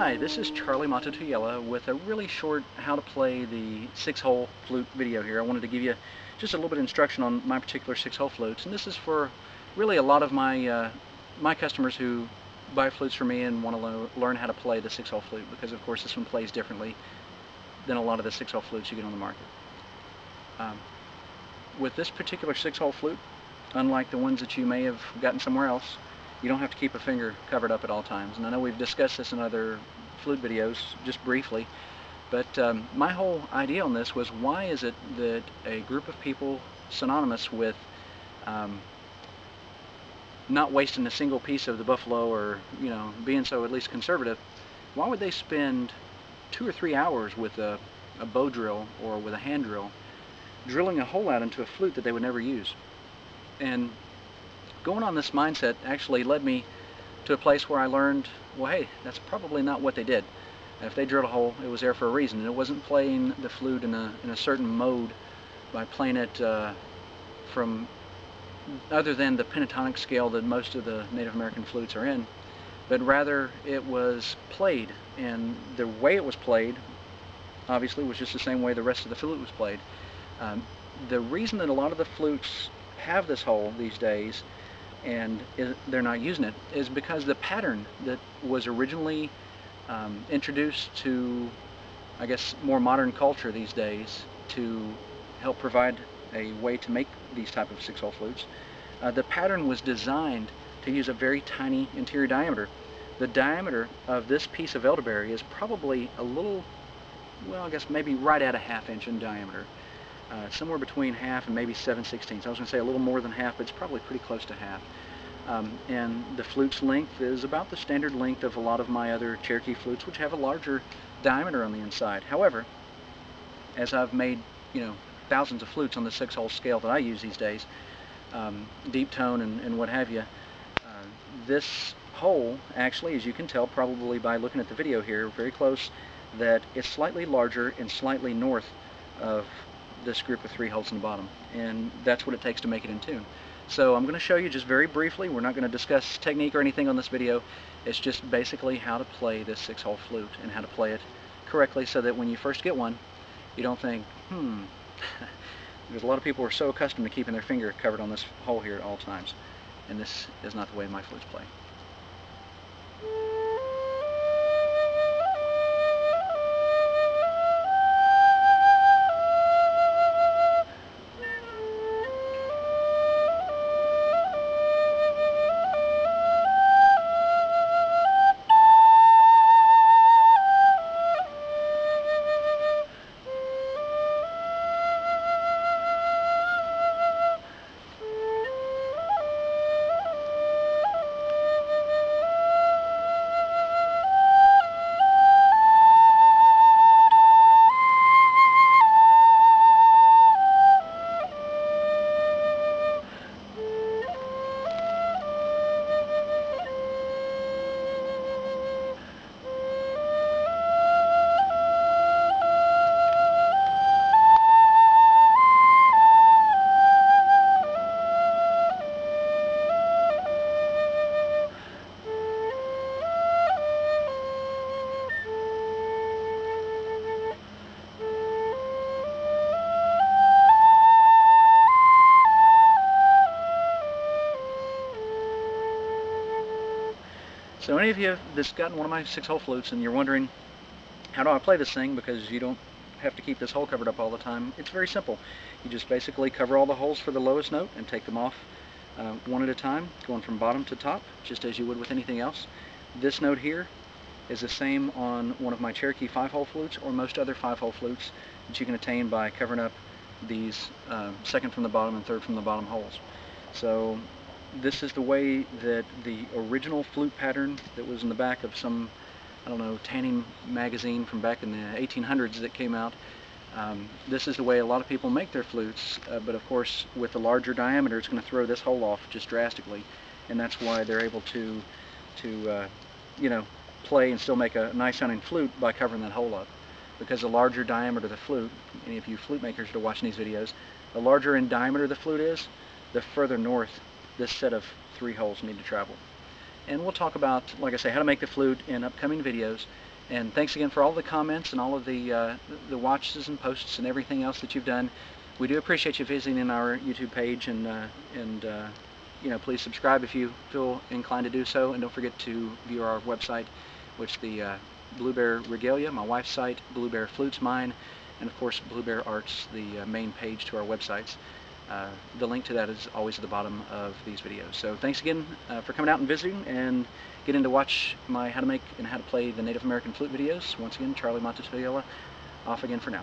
Hi, this is Charlie Mato-Toyela with a really short how to play the 6-hole flute video here. I wanted to give you just a little bit of instruction on my particular 6-hole flutes, and this is for really a lot of my customers who buy flutes from me and want to learn how to play the 6-hole flute, because of course this one plays differently than a lot of the 6-hole flutes you get on the market. With this particular 6-hole flute, unlike the ones that you may have gotten somewhere else, you don't have to keep a finger covered up at all times. And I know we've discussed this in other flute videos just briefly, but my whole idea on this was, why is it that a group of people synonymous with not wasting a single piece of the buffalo, or being so at least conservative, why would they spend 2 or 3 hours with a bow drill or with a hand drill drilling a hole out into a flute that they would never use? And going on this mindset actually led me to a place where I learned, well, hey, that's probably not what they did. If they drilled a hole, it was there for a reason, and it wasn't playing the flute in a certain mode by playing it from other than the pentatonic scale that most of the Native American flutes are in, but rather it was played, and the way it was played obviously was just the same way the rest of the flute was played. The reason that a lot of the flutes have this hole these days and they're not using it is because the pattern that was originally introduced to, I guess, more modern culture these days to help provide a way to make these type of 6-hole flutes, the pattern was designed to use a very tiny interior diameter. The diameter of this piece of elderberry is probably a little, well, I guess maybe right at a 1/2 inch in diameter. Somewhere between half and maybe 7/16. I was going to say a little more than half, but it's probably pretty close to half. And the flute's length is about the standard length of a lot of my other Cherokee flutes, which have a larger diameter on the inside. However, as I've made thousands of flutes on the 6-hole scale that I use these days, deep tone and what have you, this hole actually, as you can tell probably by looking at the video here very close, that it's slightly larger and slightly north of this group of 3 holes in the bottom, and that's what it takes to make it in tune. So I'm going to show you just very briefly. We're not going to discuss technique or anything on this video. It's just basically how to play this 6-hole flute and how to play it correctly, so that when you first get one, you don't think, because a lot of people are so accustomed to keeping their finger covered on this hole here at all times, and this is not the way my flutes play. So any of you that's gotten one of my 6-hole flutes and you're wondering, how do I play this thing, because you don't have to keep this hole covered up all the time, it's very simple. You just basically cover all the holes for the lowest note and take them off one at a time, going from bottom to top, just as you would with anything else. This note here is the same on one of my Cherokee 5-hole flutes, or most other 5-hole flutes that you can attain by covering up these second from the bottom and third from the bottom holes. So this is the way that the original flute pattern that was in the back of some, I don't know, tanning magazine from back in the 1800s that came out. This is the way a lot of people make their flutes, but of course with the larger diameter it's going to throw this hole off just drastically, and that's why they're able to play and still make a nice sounding flute by covering that hole up. Because the larger diameter of the flute, any of you flute makers that are watching these videos, the larger in diameter the flute is, the further north this set of 3 holes need to travel. And we'll talk about, like I say, how to make the flute in upcoming videos, And thanks again for all the comments and all of the watches and posts and everything else that you've done. We do appreciate you visiting our YouTube page, and you know, please subscribe if you feel inclined to do so, and don't forget to view our website, which the Blue Bear Regalia, my wife's site, Blue Bear Flute's mine, and of course Blue Bear Art's the main page to our websites. The link to that is always at the bottom of these videos. So thanks again for coming out and visiting, and getting to watch my how to make and how to play the Native American flute videos. Once again, Charlie Mato-Toyela, off again for now.